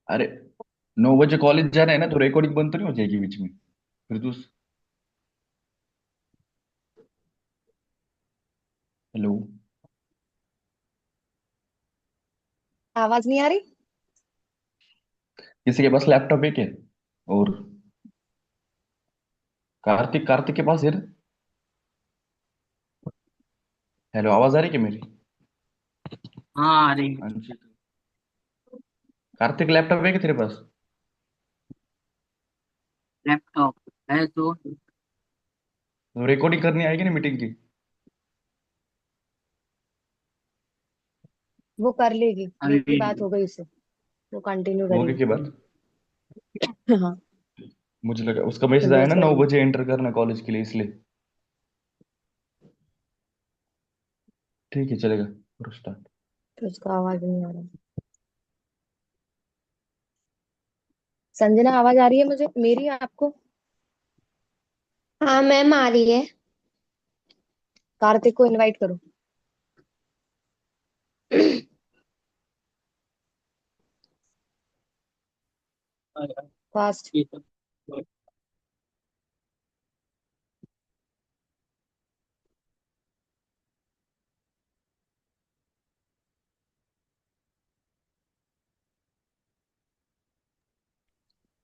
अरे 9 बजे कॉलेज जाना है ना, तो रिकॉर्डिंग बंद तो नहीं हो जाएगी बीच में? फिर तू। हेलो। आवाज नहीं आ रही। किसी के पास लैपटॉप है क्या? और कार्तिक कार्तिक के पास है ना? हेलो, आवाज आ रही है क्या मेरी? हाँ अरे हाँ जी। कार्तिक, लैपटॉप है क्या तेरे पास? लैपटॉप है तो तो रिकॉर्डिंग करनी आएगी ना मीटिंग की? वो कर लेगी, मेरी अभी बात हो गई उससे। वो कंटिन्यू होगी करेगी। की बात? हाँ। मुझे लगा उसका मैसेज आया मैसेज ना, नौ करेगी। बजे एंटर करना कॉलेज के लिए, इसलिए। ठीक है, चलेगा। करो स्टार्ट। तो उसका आवाज नहीं आ रहा। संजना आवाज आ रही है मुझे, मेरी आपको? हाँ मैम आ रही है। कार्तिक को इनवाइट करो। फास्ट।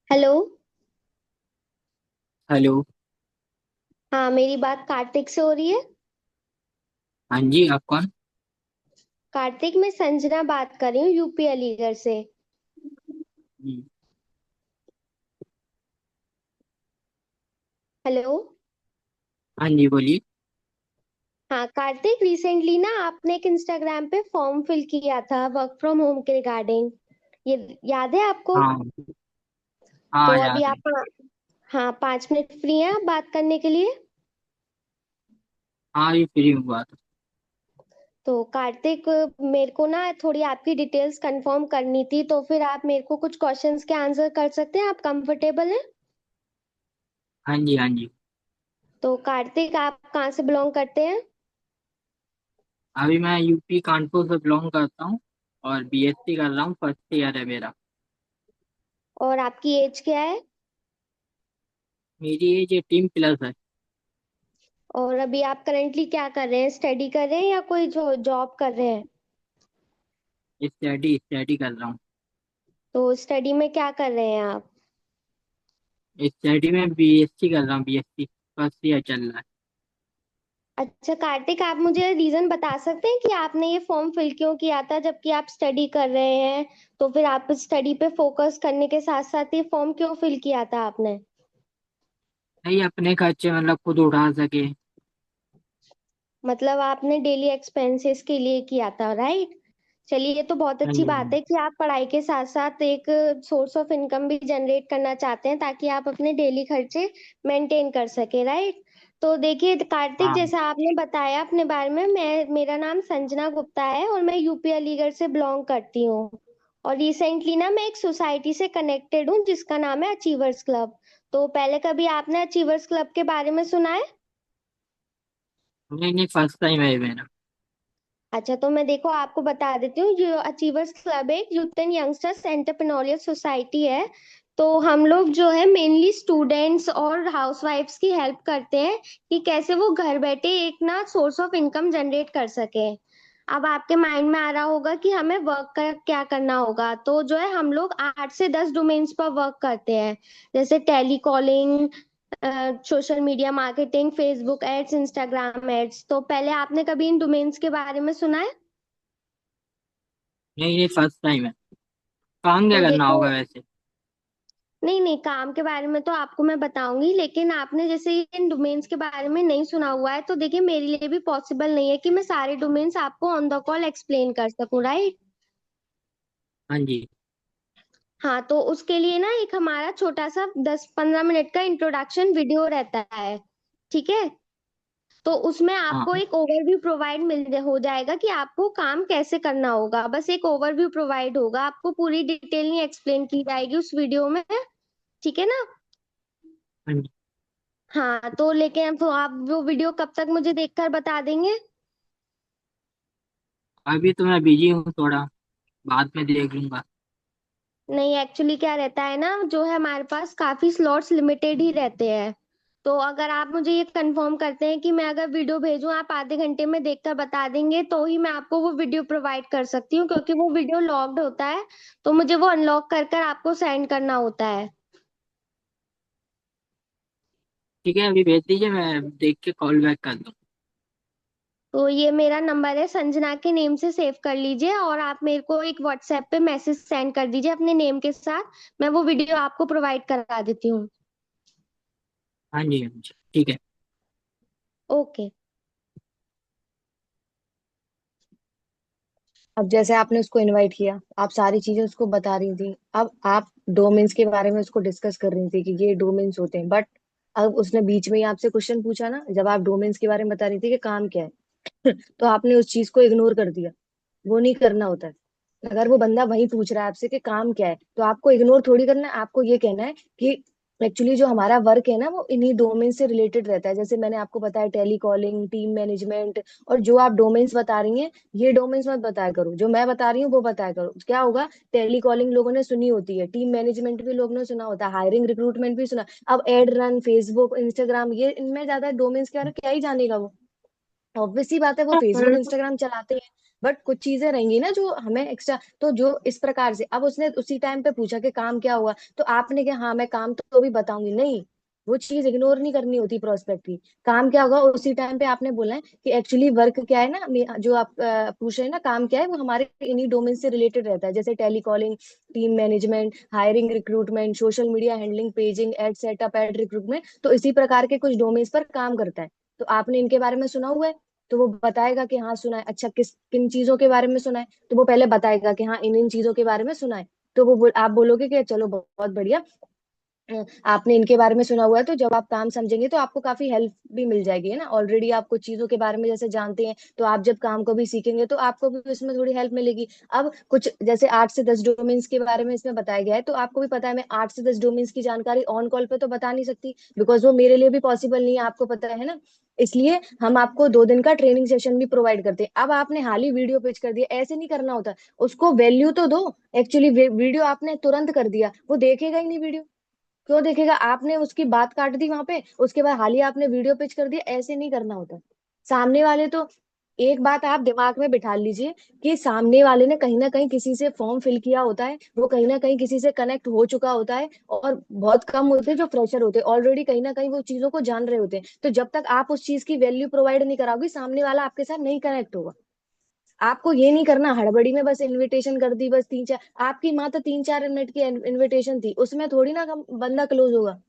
हेलो। हेलो। हाँ मेरी बात कार्तिक से हो रही है। हाँ जी, आप कौन? कार्तिक, मैं संजना बात कर रही हूँ यूपी अलीगढ़ से। हम्म, हेलो। हाँ जी बोलिए। हाँ कार्तिक, रिसेंटली ना आपने एक इंस्टाग्राम पे फॉर्म फिल किया था वर्क फ्रॉम होम के रिगार्डिंग। ये याद है आपको? हाँ तो हाँ अभी याद है। आप, हाँ 5 मिनट फ्री हैं आप बात करने के लिए? हाँ ये फ्री हूँ बात। तो कार्तिक, मेरे को ना थोड़ी आपकी डिटेल्स कंफर्म करनी थी, तो फिर आप मेरे को कुछ क्वेश्चंस के आंसर कर सकते हैं? आप कंफर्टेबल हैं? हाँ जी हाँ जी। तो कार्तिक, आप कहाँ से बिलोंग करते हैं? अभी मैं यूपी कानपुर से बिलोंग करता हूँ और बीएससी कर रहा हूँ, फर्स्ट ईयर है मेरा। और आपकी एज क्या है? मेरी एज 18+ है। और अभी आप करेंटली क्या कर रहे हैं? स्टडी कर रहे हैं या कोई जो जॉब कर रहे हैं? स्टडी स्टडी कर रहा हूँ। तो स्टडी में क्या कर रहे हैं आप? स्टडी में बीएससी कर रहा हूँ, बीएससी फर्स्ट ईयर चल रहा है। अच्छा कार्तिक, आप मुझे रीजन बता सकते हैं कि आपने ये फॉर्म फिल क्यों किया था जबकि आप स्टडी कर रहे हैं? तो फिर आप स्टडी पे फोकस करने के साथ साथ ये फॉर्म क्यों फिल किया था आपने? नहीं, अपने खर्चे मतलब खुद उठा सके। मतलब आपने डेली एक्सपेंसेस के लिए किया था, राइट? चलिए, ये तो बहुत हाँ अच्छी जी हाँ बात जी। है कि आप पढ़ाई के साथ साथ एक सोर्स ऑफ इनकम भी जनरेट करना चाहते हैं ताकि आप अपने डेली खर्चे मेंटेन कर सके, राइट? तो देखिए कार्तिक, हाँ जैसा आपने बताया अपने बारे में, मैं मेरा नाम संजना गुप्ता है और मैं यूपी अलीगढ़ से बिलोंग करती हूँ। और रिसेंटली ना मैं एक सोसाइटी से कनेक्टेड हूँ जिसका नाम है अचीवर्स क्लब। तो पहले कभी आपने अचीवर्स क्लब के बारे में सुना है? नहीं नहीं, फर्स्ट टाइम है ये मेरा। अच्छा, तो मैं देखो आपको बता देती हूँ, जो अचीवर्स क्लब एक youth and youngsters entrepreneurial society है। तो हम लोग जो है मेनली स्टूडेंट्स और हाउसवाइफ्स की हेल्प करते हैं कि कैसे वो घर बैठे एक ना सोर्स ऑफ इनकम जनरेट कर सके। अब आपके माइंड में आ रहा होगा कि हमें वर्क कर क्या करना होगा, तो जो है हम लोग 8 से 10 डोमेन्स पर वर्क करते हैं। जैसे telecalling, social media marketing, Facebook ads, Instagram ads. तो पहले आपने कभी इन डोमेन्स के बारे में सुना है? नहीं, ये फर्स्ट टाइम है। काम क्या तो करना देखो, होगा वैसे? नहीं नहीं, काम के बारे में तो आपको मैं बताऊंगी, लेकिन आपने जैसे ये इन डोमेन्स के बारे में नहीं सुना हुआ है, तो देखिए मेरे लिए भी पॉसिबल नहीं है कि मैं सारे डोमेन्स आपको ऑन द कॉल एक्सप्लेन कर सकूं, राइट? हाँ जी। हाँ, तो उसके लिए ना एक हमारा छोटा सा 10-15 मिनट का इंट्रोडक्शन वीडियो रहता है, ठीक है? तो उसमें आपको हाँ एक ओवरव्यू प्रोवाइड मिल हो जाएगा कि आपको काम कैसे करना होगा। बस एक ओवरव्यू प्रोवाइड होगा, आपको पूरी डिटेल नहीं एक्सप्लेन की जाएगी उस वीडियो में, ठीक है ना? हाँ जी। हाँ, तो लेकिन तो आप वो वीडियो कब तक मुझे देखकर बता देंगे? अभी तो मैं बिजी हूँ थोड़ा, बाद में देख लूंगा। नहीं, एक्चुअली क्या रहता है ना, जो है हमारे पास काफी स्लॉट्स लिमिटेड ही रहते हैं। तो अगर आप मुझे ये कंफर्म करते हैं कि मैं अगर वीडियो भेजूं, आप आधे घंटे में देखकर बता देंगे, तो ही मैं आपको वो वीडियो प्रोवाइड कर सकती हूँ, क्योंकि वो वीडियो लॉक्ड होता है। तो मुझे वो अनलॉक कर कर आपको सेंड करना होता है। ठीक है, अभी भेज दीजिए, मैं देख के कॉल बैक कर दूँ। तो ये मेरा नंबर है, संजना के नेम से सेव कर लीजिए, और आप मेरे को एक व्हाट्सएप पे मैसेज सेंड कर दीजिए अपने नेम के साथ। मैं वो वीडियो आपको प्रोवाइड करा देती हूँ। हाँ जी, हाँ जी, ठीक है। ओके। अब जैसे आपने उसको इनवाइट किया, आप सारी चीजें उसको बता रही थी, अब आप डोमेन्स के बारे में उसको डिस्कस कर रही थी कि ये डोमेन्स होते हैं, बट अब उसने बीच में ही आपसे क्वेश्चन पूछा ना, जब आप डोमेन्स के बारे में बता रही थी कि काम क्या है तो आपने उस चीज को इग्नोर कर दिया। वो नहीं करना होता है। अगर वो बंदा वही पूछ रहा है आपसे कि काम क्या है, तो आपको इग्नोर थोड़ी करना है, आपको ये कहना है कि एक्चुअली जो हमारा वर्क है ना वो इन्हीं डोमेन से रिलेटेड रहता है। जैसे मैंने आपको बताया टेली कॉलिंग, टीम मैनेजमेंट, और जो आप डोमेन्स बता रही हैं, ये डोमेन्स मत बताया करो, जो मैं बता रही हूँ वो बताया करो। क्या होगा, टेली कॉलिंग लोगों ने सुनी होती है, टीम मैनेजमेंट भी लोगों ने सुना होता है, हायरिंग रिक्रूटमेंट भी सुना। अब एड रन, फेसबुक, इंस्टाग्राम, ये इनमें ज्यादा डोमेन्स के बारे में क्या ही जानेगा वो। ऑब्वियस सी बात है, वो फेसबुक इंस्टाग्राम चलाते हैं, बट कुछ चीजें रहेंगी ना जो हमें एक्स्ट्रा। तो जो इस प्रकार से अब उसने उसी टाइम पे पूछा कि काम क्या हुआ, तो आपने क्या, हाँ मैं काम तो भी बताऊंगी, नहीं, वो चीज इग्नोर नहीं करनी होती प्रोस्पेक्ट की। काम क्या होगा उसी टाइम पे आपने बोला है कि एक्चुअली वर्क क्या है ना, जो आप पूछ रहे हैं ना काम क्या है, वो हमारे इन्हीं डोमेन से रिलेटेड रहता है, जैसे telecalling, team management, hiring recruitment, social media handling, paging, ad setup, ad recruitment, तो इसी प्रकार के कुछ डोमेन्स पर काम करता है। तो आपने इनके बारे में सुना हुआ है, तो वो बताएगा कि हाँ सुना है। अच्छा, किस किन चीजों के बारे में सुना है, तो वो पहले बताएगा कि हाँ इन इन चीजों के बारे में सुना है। तो आप बोलोगे कि चलो बहुत बढ़िया, आपने इनके बारे में सुना हुआ है, तो जब आप काम समझेंगे तो आपको काफी हेल्प भी मिल जाएगी, है ना। ऑलरेडी आप कुछ चीजों के बारे में जैसे जानते हैं, तो आप जब काम को भी सीखेंगे तो आपको भी उसमें थोड़ी हेल्प मिलेगी। अब कुछ जैसे 8 से 10 डोमेन्स के बारे में इसमें बताया गया है, तो आपको भी पता है मैं 8 से 10 डोमेन्स की जानकारी ऑन कॉल पे तो बता नहीं सकती, बिकॉज वो मेरे लिए भी पॉसिबल नहीं है, आपको पता है ना। इसलिए हम आपको 2 दिन का ट्रेनिंग सेशन भी प्रोवाइड करते हैं। अब आपने हाल ही वीडियो पिच कर दिया, ऐसे नहीं करना होता। उसको वैल्यू तो दो। एक्चुअली वीडियो आपने तुरंत कर दिया, वो देखेगा ही नहीं वीडियो। क्यों देखेगा, आपने उसकी बात काट दी वहां पे, उसके बाद हाल ही आपने वीडियो पिच कर दिया, ऐसे नहीं करना होता। सामने वाले तो, एक बात आप दिमाग में बिठा लीजिए कि सामने वाले ने कहीं ना कहीं किसी से फॉर्म फिल किया होता है, वो कहीं ना कहीं किसी से कनेक्ट हो चुका होता है, और बहुत कम होते हैं जो फ्रेशर होते हैं, ऑलरेडी कहीं ना कहीं वो चीजों को जान रहे होते हैं। तो जब तक आप उस चीज की वैल्यू प्रोवाइड नहीं कराओगे, सामने वाला आपके साथ नहीं कनेक्ट होगा। आपको ये नहीं करना हड़बड़ी में बस इनविटेशन कर दी, बस 3 4, आपकी मात्र 3 4 मिनट की इनविटेशन थी, उसमें थोड़ी ना बंदा क्लोज होगा,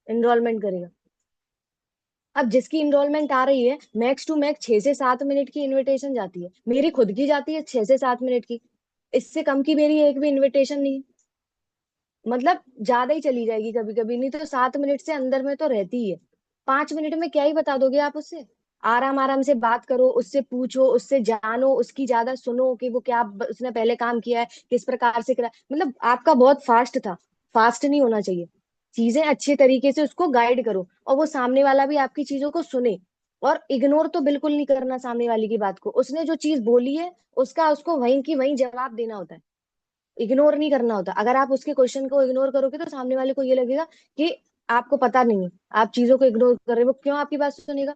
एनरोलमेंट करेगा। अब जिसकी इनरोलमेंट आ रही है, मैक्स टू मैक्स 6 से 7 मिनट की इनविटेशन जाती है, मेरी खुद की जाती है 6 से 7 मिनट की, इससे कम की मेरी एक भी इनविटेशन नहीं। मतलब ज्यादा ही चली जाएगी कभी कभी, नहीं तो 7 मिनट से अंदर में तो रहती ही है। 5 मिनट में क्या ही बता दोगे आप उससे। आराम आराम से बात करो, उससे पूछो, उससे जानो, उसकी ज्यादा सुनो कि वो क्या उसने पहले काम किया है, किस प्रकार से करा। मतलब आपका बहुत फास्ट था, फास्ट नहीं होना चाहिए। चीजें अच्छे तरीके से उसको गाइड करो, और वो सामने वाला भी आपकी चीजों को सुने। और इग्नोर तो बिल्कुल नहीं करना सामने वाले की बात को, उसने जो चीज बोली है उसका उसको वहीं की वहीं जवाब देना होता है, इग्नोर नहीं करना होता। अगर आप उसके क्वेश्चन को इग्नोर करोगे तो सामने वाले को ये लगेगा कि आपको पता नहीं है, आप चीजों को इग्नोर कर रहे हो, वो क्यों आपकी बात सुनेगा।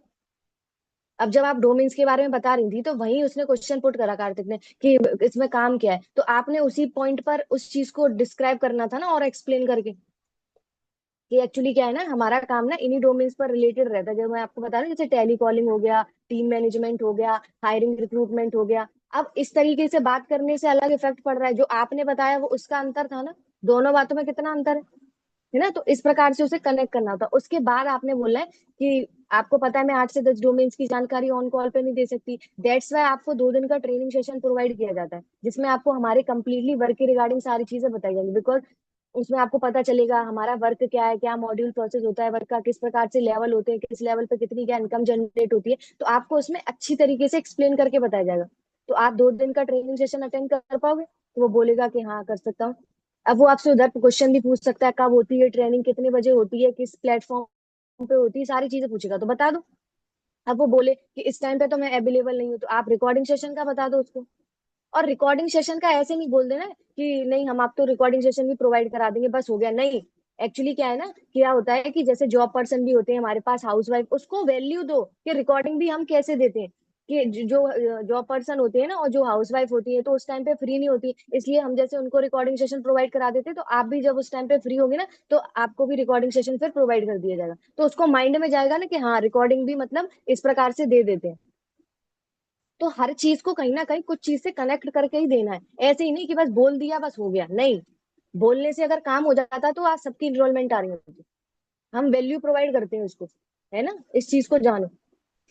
अब जब आप डोमेन्स के बारे में बता रही थी, तो वहीं उसने क्वेश्चन पुट करा कार्तिक ने कि इसमें काम क्या है, तो आपने उसी पॉइंट पर उस चीज को डिस्क्राइब करना था ना, और एक्सप्लेन करके कि एक्चुअली क्या है ना, हमारा काम ना इन्हीं डोमेन्स पर रिलेटेड रहता है, जब मैं आपको बता रही हूँ, जैसे टेली कॉलिंग हो गया, टीम मैनेजमेंट हो गया, हायरिंग रिक्रूटमेंट हो गया। अब इस तरीके से बात करने से अलग इफेक्ट पड़ रहा है, जो आपने बताया वो उसका अंतर था ना, दोनों बातों में कितना अंतर है ना। तो इस प्रकार से उसे कनेक्ट करना होता। उसके बाद आपने बोला है कि आपको पता है मैं 8 से 10 डोमेन्स की जानकारी ऑन कॉल पे नहीं दे सकती, दैट्स वाई आपको 2 दिन का ट्रेनिंग सेशन प्रोवाइड किया जाता है, जिसमें आपको हमारे कंप्लीटली वर्क के रिगार्डिंग सारी चीजें बताई जाएंगी। बिकॉज उसमें आपको पता चलेगा हमारा वर्क क्या है, क्या मॉड्यूल प्रोसेस होता है वर्क का, किस प्रकार से लेवल होते हैं, किस लेवल पे कितनी क्या इनकम जनरेट होती है, तो आपको उसमें अच्छी तरीके से एक्सप्लेन करके बताया जाएगा। तो आप 2 दिन का ट्रेनिंग सेशन अटेंड कर पाओगे, तो वो बोलेगा कि हाँ कर सकता हूँ। अब वो आपसे उधर क्वेश्चन भी पूछ सकता है, कब होती है ट्रेनिंग, कितने बजे होती है, किस प्लेटफॉर्म पे होती है, सारी चीजें पूछेगा, तो बता दो। अब वो बोले कि इस टाइम पे तो मैं अवेलेबल नहीं हूँ, तो आप रिकॉर्डिंग सेशन का बता दो उसको। और रिकॉर्डिंग सेशन का ऐसे नहीं बोल देना कि नहीं हम आपको रिकॉर्डिंग सेशन भी प्रोवाइड करा देंगे बस हो गया, नहीं। एक्चुअली क्या है ना, क्या होता है कि जैसे जॉब पर्सन भी होते हैं हमारे पास, हाउस वाइफ, उसको वैल्यू दो कि रिकॉर्डिंग भी हम कैसे देते हैं। कि जो जॉब पर्सन होते हैं ना और जो हाउस वाइफ होती है तो उस टाइम पे फ्री नहीं होती, इसलिए हम जैसे उनको रिकॉर्डिंग सेशन प्रोवाइड करा देते हैं, तो आप भी जब उस टाइम पे फ्री होगे ना तो आपको भी रिकॉर्डिंग सेशन फिर प्रोवाइड कर दिया जाएगा, तो उसको माइंड में जाएगा ना कि हाँ रिकॉर्डिंग भी मतलब इस प्रकार से दे देते हैं। तो हर चीज को कहीं ना कहीं कुछ चीज से कनेक्ट करके ही देना है, ऐसे ही नहीं कि बस बोल दिया बस हो गया, नहीं। बोलने से अगर काम हो जाता तो आज सबकी इनरोलमेंट आ रही होती। हम वैल्यू प्रोवाइड करते हैं उसको, है ना, इस चीज को जानो।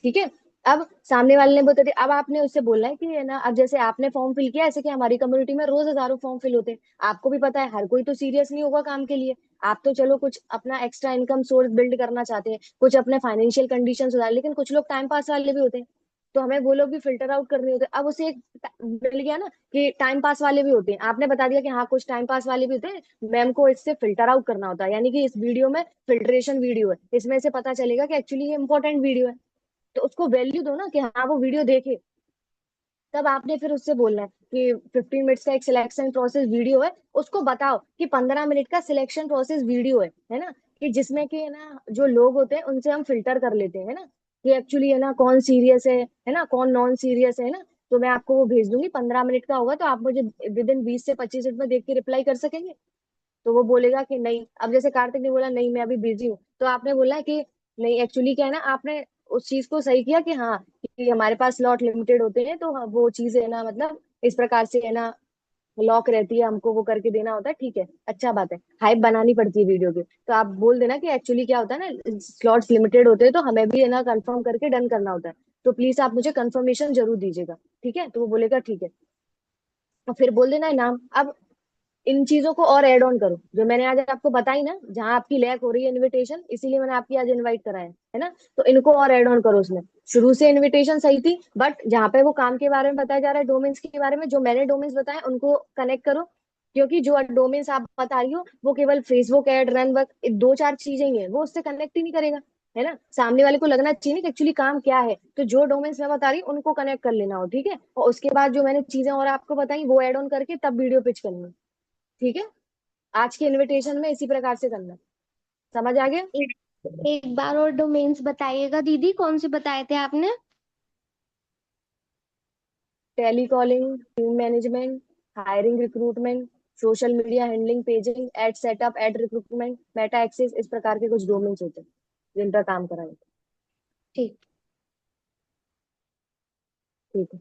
ठीक है। अब सामने वाले ने बता दिया, अब आपने उससे बोलना है कि है ना, अब जैसे आपने फॉर्म फिल किया, ऐसे कि हमारी कम्युनिटी में रोज हजारों फॉर्म फिल होते हैं। आपको भी पता है हर कोई तो सीरियस नहीं होगा काम के लिए। आप तो चलो कुछ अपना एक्स्ट्रा इनकम सोर्स बिल्ड करना चाहते हैं, कुछ अपने फाइनेंशियल कंडीशन सुधार, लेकिन कुछ लोग टाइम पास वाले भी होते हैं। तो हमें वो लोग भी फिल्टर आउट करने होते हैं। अब उसे एक मिल गया ना कि टाइम पास वाले भी होते हैं, आपने बता दिया कि हाँ कुछ टाइम पास वाले भी होते हैं, मैम को इससे फिल्टर आउट करना होता है, यानी कि इस वीडियो में फिल्ट्रेशन वीडियो है, इसमें से पता चलेगा कि एक्चुअली ये इंपॉर्टेंट वीडियो है। तो उसको वैल्यू दो ना कि हाँ वो वीडियो देखे। तब आपने फिर उससे बोलना है कि 15 मिनट्स का एक सिलेक्शन प्रोसेस वीडियो है, उसको बताओ कि 15 मिनट का सिलेक्शन प्रोसेस वीडियो है ना, कि जिसमें कि है ना जो लोग होते हैं उनसे हम फिल्टर कर लेते हैं, है ना, कि एक्चुअली है ना कौन सीरियस है ना, कौन नॉन सीरियस है ना। तो मैं आपको वो भेज दूंगी, 15 मिनट का होगा, तो आप मुझे विद इन 20 से 25 मिनट में देख के रिप्लाई कर सकेंगे। तो वो बोलेगा कि नहीं, अब जैसे कार्तिक ने बोला नहीं मैं अभी बिजी हूँ, तो आपने बोला कि नहीं, एक्चुअली क्या है ना, आपने उस चीज को सही किया कि हाँ कि हमारे पास स्लॉट लिमिटेड होते हैं, तो हाँ, वो चीज है ना मतलब इस प्रकार से है ना लॉक रहती है, हमको वो करके देना होता है, ठीक है, अच्छा बात है, हाइप बनानी पड़ती है वीडियो की। तो आप बोल देना कि एक्चुअली क्या होता है ना, स्लॉट्स लिमिटेड होते हैं तो हमें भी है ना कंफर्म करके डन करना होता है, तो प्लीज आप मुझे कंफर्मेशन जरूर दीजिएगा। ठीक है, तो वो बोलेगा ठीक है। और फिर बोल देना है नाम। अब इन चीजों को और ऐड ऑन करो जो मैंने आज आपको बताई ना, जहां आपकी लैक हो रही है इनविटेशन, इसीलिए मैंने आपकी आज इनवाइट कराया है ना, तो इनको और ऐड ऑन करो उसमें। शुरू से इनविटेशन सही थी, बट जहां पे वो काम के बारे में बताया जा रहा है, डोमेन्स के बारे में, जो मैंने डोमेन्स बताए उनको कनेक्ट करो। क्योंकि जो डोमेन्स आप बता रही हो वो केवल फेसबुक एड, रन वर्क, दो चार चीजें ही है, वो उससे कनेक्ट ही नहीं करेगा। है ना, सामने वाले को लगना चाहिए ना कि एक्चुअली काम क्या है, तो जो डोमेन्स मैं बता रही हूँ उनको कनेक्ट कर लेना हो, ठीक है, और उसके बाद जो मैंने चीजें और आपको बताई वो ऐड ऑन करके तब वीडियो पिच करनी है। ठीक है। आज के इनविटेशन में इसी प्रकार से करना। समझ आ गया? एक, एक बार और डोमेन्स बताइएगा दीदी, कौन से बताए थे आपने? Telecalling, team management, hiring recruitment, social media handling, paging, ad setup, ad recruitment, Meta access, इस प्रकार के कुछ डोमेन्स होते हैं जिन पर काम कराएंगे। ठीक। ठीक है।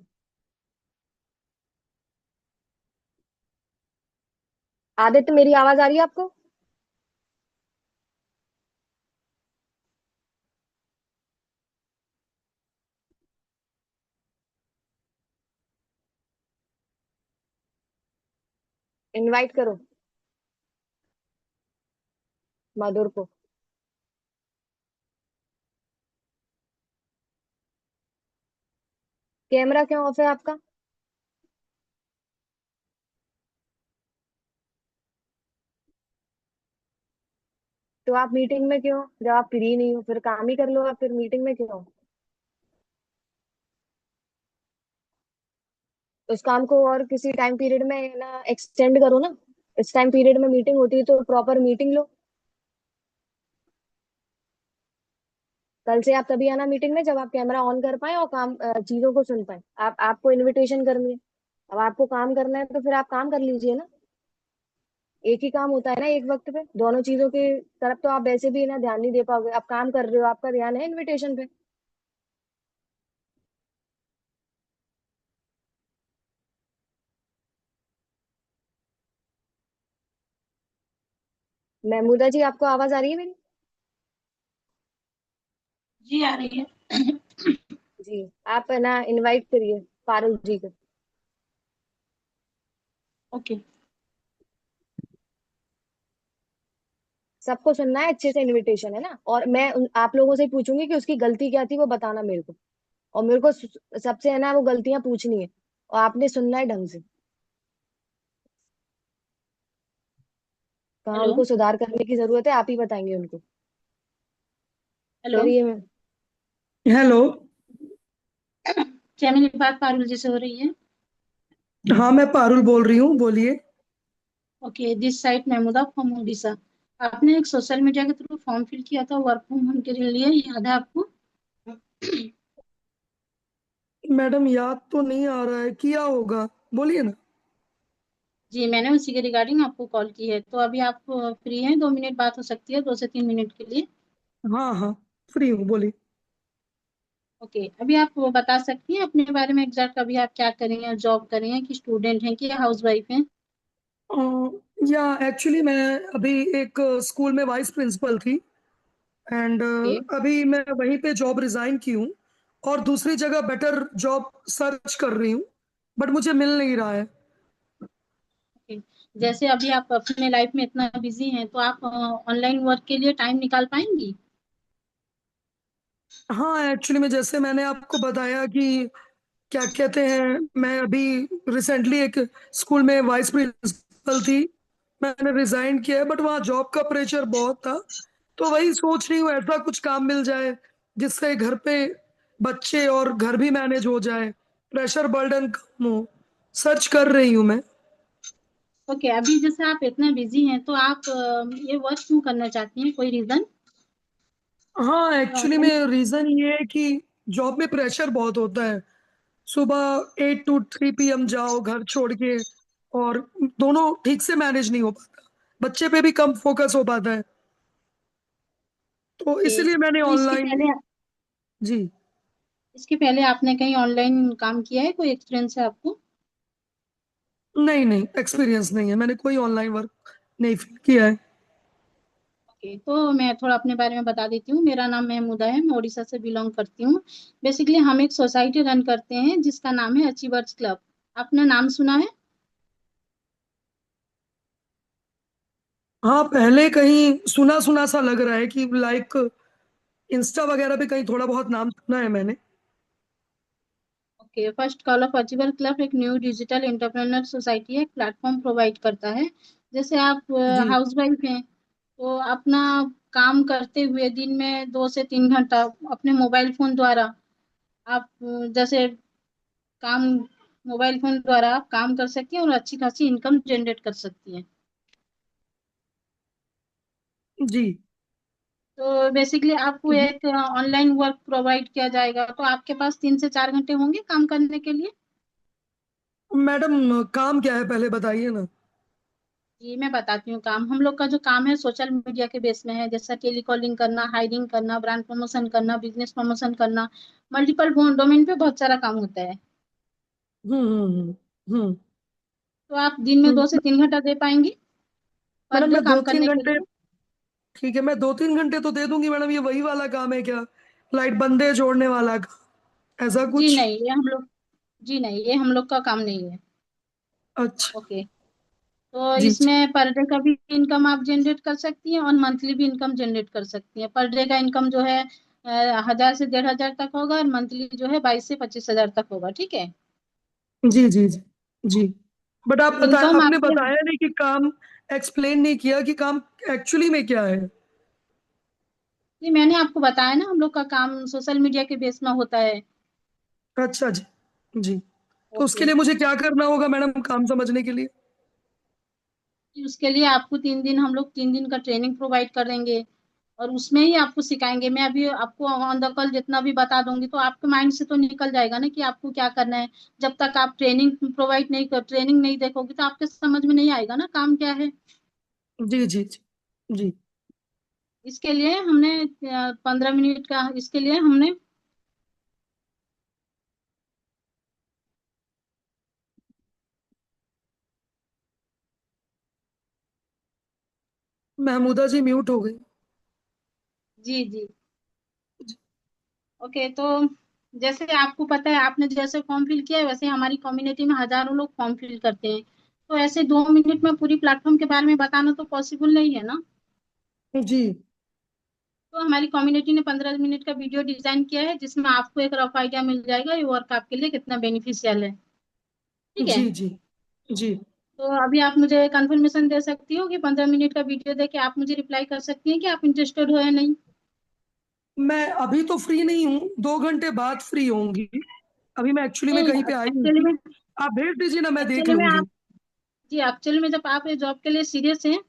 आदित्य, मेरी आवाज आ रही है आपको? इनवाइट करो मधुर को। कैमरा क्यों ऑफ है आपका? तो आप मीटिंग में क्यों, जब आप फ्री नहीं हो फिर काम ही कर लो, आप फिर मीटिंग में क्यों? उस काम को और किसी टाइम पीरियड में ना एक्सटेंड करो ना। इस टाइम पीरियड में मीटिंग होती है तो प्रॉपर मीटिंग लो। कल से आप तभी आना मीटिंग में जब आप कैमरा ऑन कर पाए और काम चीजों को सुन पाए। आप आपको इनविटेशन करनी है, अब आपको काम करना है तो फिर आप काम कर लीजिए ना। एक ही काम होता है ना एक वक्त पे, दोनों चीजों की तरफ तो आप वैसे भी ना ध्यान नहीं दे पाओगे। आप काम कर रहे हो, आपका ध्यान है इनविटेशन पे। महमूदा जी, आपको आवाज आ रही है मेरी? जी आ रही है। जी। आप है ना इनवाइट करिए पारुल जी को। ओके। सबको सुनना है अच्छे से, इनविटेशन है ना, और मैं आप लोगों से ही पूछूंगी कि उसकी गलती क्या थी वो बताना मेरे को। और मेरे को सबसे है ना वो गलतियां पूछनी है, और आपने सुनना है ढंग से। कहाँ हेलो। उनको सुधार करने की जरूरत है आप ही बताएंगे उनको। हेलो। करिए मैम। हेलो। क्या मेरी बात पारुल जी से हो रही है? हाँ, मैं पारुल बोल रही हूँ, बोलिए। Okay, this side Mahmooda from Orissa. आपने एक सोशल मीडिया के थ्रू फॉर्म फिल किया था वर्क फ्रॉम होम के लिए, याद है आपको? मैडम याद तो नहीं आ रहा है, किया होगा, बोलिए ना। जी, मैंने उसी के रिगार्डिंग आपको कॉल की है। तो अभी आप फ्री हैं? 2 मिनट बात हो सकती है, 2 से 3 मिनट के लिए। हाँ हाँ, फ्री हूँ, बोलिए। ओके, अभी आप वो बता सकती हैं अपने बारे में एग्जैक्ट, अभी आप क्या कर रही हैं? जॉब कर रही हैं कि स्टूडेंट हैं कि हाउस वाइफ हैं? या एक्चुअली मैं अभी एक स्कूल में वाइस प्रिंसिपल थी, एंड ओके। अभी मैं वहीं पे जॉब रिजाइन की हूँ और दूसरी जगह बेटर जॉब सर्च कर रही हूँ, बट मुझे मिल नहीं रहा है। ओके, जैसे अभी आप अपने लाइफ में इतना बिजी हैं, तो आप ऑनलाइन वर्क के लिए टाइम निकाल पाएंगी? हाँ, एक्चुअली में जैसे मैंने आपको बताया कि क्या कहते हैं, मैं अभी रिसेंटली एक स्कूल में वाइस प्रिंसिपल थी, मैंने रिजाइन किया है, बट वहाँ जॉब का प्रेशर बहुत था। तो वही सोच रही हूँ ऐसा कुछ काम मिल जाए जिससे घर पे बच्चे और घर भी मैनेज हो जाए, प्रेशर बर्डन कम हो। सर्च कर रही हूँ मैं। ओके, अभी जैसे आप इतना बिजी हैं, तो आप ये वर्क क्यों करना चाहती हैं? कोई रीजन? हाँ, एक्चुअली में रीजन ये है कि जॉब में प्रेशर बहुत होता है। सुबह 8 to 3 PM जाओ घर छोड़ के, और दोनों ठीक से मैनेज नहीं हो पाता, बच्चे पे भी कम फोकस हो पाता है, तो ओके, इसलिए मैंने तो ऑनलाइन। जी। इसके पहले आपने कहीं ऑनलाइन काम किया है? कोई एक्सपीरियंस है आपको? नहीं नहीं, एक्सपीरियंस नहीं है, मैंने कोई ऑनलाइन वर्क नहीं किया है। ओके, तो मैं थोड़ा अपने बारे में बता देती हूँ। मेरा नाम महमूदा है, मैं उड़ीसा से बिलोंग करती हूँ। बेसिकली हम एक सोसाइटी रन करते हैं जिसका नाम है अचीवर्स क्लब। आपने नाम सुना है? हाँ, पहले कहीं सुना सुना सा लग रहा है कि लाइक इंस्टा वगैरह पे कहीं थोड़ा बहुत नाम सुना है मैंने। Okay, first call of achiever club एक न्यू डिजिटल एंटरप्रेन्योर सोसाइटी है, एक प्लेटफॉर्म प्रोवाइड करता है। जैसे आप जी हाउस वाइफ हैं, तो अपना काम करते हुए दिन में 2 से 3 घंटा अपने मोबाइल फोन द्वारा आप जैसे काम मोबाइल फोन द्वारा आप काम कर सकती हैं और अच्छी खासी इनकम जनरेट कर सकती हैं। जी। तो बेसिकली आपको एक ऑनलाइन वर्क प्रोवाइड किया जाएगा, तो आपके पास 3 से 4 घंटे होंगे काम करने के लिए। मैडम काम क्या है पहले बताइए ना। जी, मैं बताती हूँ काम। हम लोग का जो काम है सोशल मीडिया के बेस में है, जैसा टेलीकॉलिंग करना, हायरिंग करना, ब्रांड प्रमोशन करना, बिजनेस प्रमोशन करना। मल्टीपल डोमेन पे बहुत सारा काम होता है। हम्म। तो आप दिन में हम्म। 2 से 3 घंटा दे पाएंगी पर मैडम डे मैं दो काम तीन करने के घंटे लिए? ठीक है, मैं 2 3 घंटे तो दे दूंगी मैडम, ये वही वाला काम है क्या, लाइट बंदे जोड़ने वाला काम, ऐसा जी कुछ? नहीं, जी नहीं, ये हम लोग का काम नहीं है। अच्छा। ओके, तो जी जी। इसमें पर डे का भी इनकम आप जनरेट कर सकती हैं और मंथली भी इनकम जनरेट कर सकती हैं। पर डे का इनकम जो है 1000 से 1500 तक होगा, और मंथली जो है 22 से 25 हजार तक होगा। ठीक है। जी जी जी। जी। बट आप बताया, इनकम आपने आपके, बताया नहीं कि काम, एक्सप्लेन नहीं किया कि काम एक्चुअली में क्या है। जी मैंने आपको बताया ना, हम लोग का काम सोशल मीडिया के बेस में होता है। अच्छा जी। जी। तो उसके ओके, लिए मुझे क्या करना होगा मैडम, काम समझने के लिए? उसके लिए आपको 3 दिन, हम लोग 3 दिन का ट्रेनिंग प्रोवाइड करेंगे और उसमें ही आपको सिखाएंगे। मैं अभी आपको ऑन द कॉल जितना भी बता दूंगी तो आपके माइंड से तो निकल जाएगा ना कि आपको क्या करना है। जब तक आप ट्रेनिंग नहीं देखोगे तो आपके समझ में नहीं आएगा ना काम क्या है। जी जी जी। जी। इसके लिए हमने 15 मिनट का, इसके लिए हमने महमूदा जी म्यूट हो गई। जी जी। ओके, तो जैसे आपको पता है, आपने जैसे फॉर्म फिल किया है वैसे हमारी कम्युनिटी में हजारों लोग फॉर्म फिल करते हैं। तो ऐसे 2 मिनट में पूरी प्लेटफॉर्म के बारे में बताना तो पॉसिबल नहीं है ना। जी तो हमारी कम्युनिटी ने 15 मिनट का वीडियो डिजाइन किया है जिसमें आपको एक रफ आइडिया मिल जाएगा ये वर्क आपके लिए कितना बेनिफिशियल है। ठीक है। जी। जी जी। तो अभी आप मुझे कंफर्मेशन दे सकती हो कि 15 मिनट का वीडियो देके आप मुझे रिप्लाई कर सकती हैं कि आप इंटरेस्टेड हो या नहीं? मैं अभी तो फ्री नहीं हूँ, 2 घंटे बाद फ्री होंगी। अभी मैं एक्चुअली में नहीं, कहीं पे आई हुई एक्चुअली में थी। आप भेज दीजिए ना, मैं देख एक्चुअली में लूंगी। आप जी एक्चुअली में जब आप ये जॉब के लिए सीरियस हैं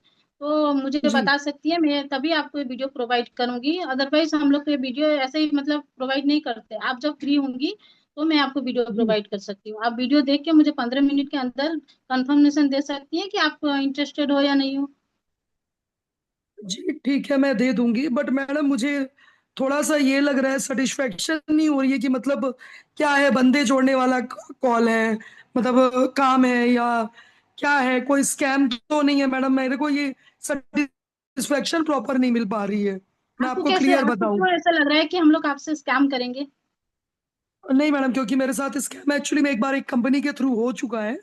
तो मुझे जी बता सकती है, मैं तभी आपको ये वीडियो प्रोवाइड करूंगी। अदरवाइज हम लोग को ये वीडियो ऐसे ही मतलब प्रोवाइड नहीं करते। आप जब फ्री होंगी तो मैं आपको वीडियो जी प्रोवाइड कर सकती हूँ। आप वीडियो देख के मुझे 15 मिनट के अंदर कंफर्मेशन दे सकती हैं कि आप इंटरेस्टेड हो या नहीं हो। जी ठीक है, मैं दे दूंगी। बट मैडम मुझे थोड़ा सा ये लग रहा है, सेटिस्फेक्शन नहीं हो रही है कि मतलब क्या है, बंदे जोड़ने वाला कॉल है, मतलब काम है, या क्या है, कोई स्कैम तो नहीं है मैडम? मेरे को ये सेटिस्फेक्शन प्रॉपर नहीं मिल पा रही है, मैं आपको क्लियर आपको बताऊं। क्यों ऐसा लग रहा है कि हम लोग आपसे स्कैम करेंगे? नहीं मैडम, क्योंकि मेरे साथ स्कैम एक्चुअली में एक बार एक कंपनी के थ्रू हो चुका है,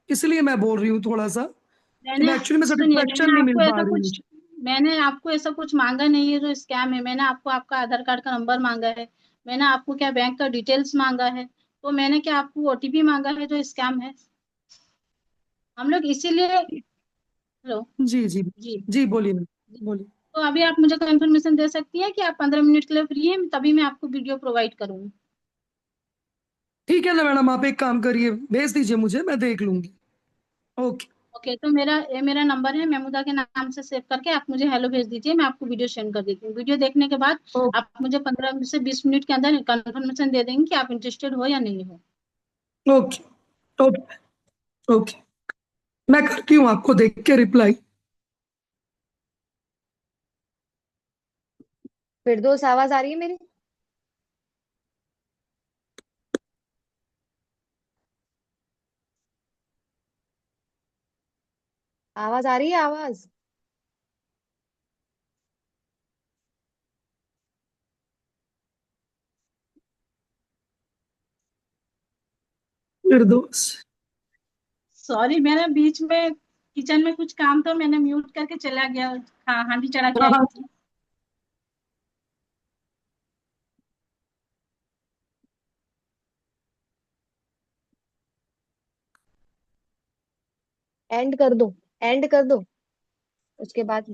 इसलिए मैं बोल रही हूँ थोड़ा सा कि मैंने मैं एक्चुअली में सुनिए, सेटिस्फेक्शन नहीं मिल पा रही मुझे। मैंने आपको ऐसा कुछ मांगा नहीं है जो स्कैम है। मैंने आपको आपका आधार कार्ड का नंबर मांगा है। मैंने आपको क्या बैंक का डिटेल्स मांगा है। तो मैंने क्या आपको ओटीपी मांगा है जो स्कैम है? हम लोग इसीलिए। हेलो। जी जी। जी। जी बोलिए मैम, बोलिए। तो अभी आप मुझे कंफर्मेशन दे सकती हैं कि आप 15 मिनट के लिए फ्री हैं, तभी मैं आपको वीडियो प्रोवाइड करूंगी। ठीक है ना मैडम, आप एक काम करिए, भेज दीजिए मुझे, मैं देख लूंगी। ओके। ओके, तो मेरा नंबर है, मेमुदा के नाम से सेव करके आप मुझे हेलो भेज दीजिए। मैं आपको वीडियो सेंड कर देती हूँ। वीडियो देखने के बाद ओके। आप मुझे 15 से 20 मिनट के अंदर कंफर्मेशन दे देंगे कि आप इंटरेस्टेड हो या नहीं हो। ओके। ओके। ओके, मैं करती हूँ आपको देख के रिप्लाई। फिरदौस, आवाज आ रही है मेरी? आवाज आ रही है? आवाज? फिरदौस। सॉरी, मेरा बीच में किचन में कुछ काम था, मैंने म्यूट करके चला गया। हाँ, हांडी चढ़ा के हाँ आई हाँ। थी। एंड कर दो, एंड कर दो, उसके बाद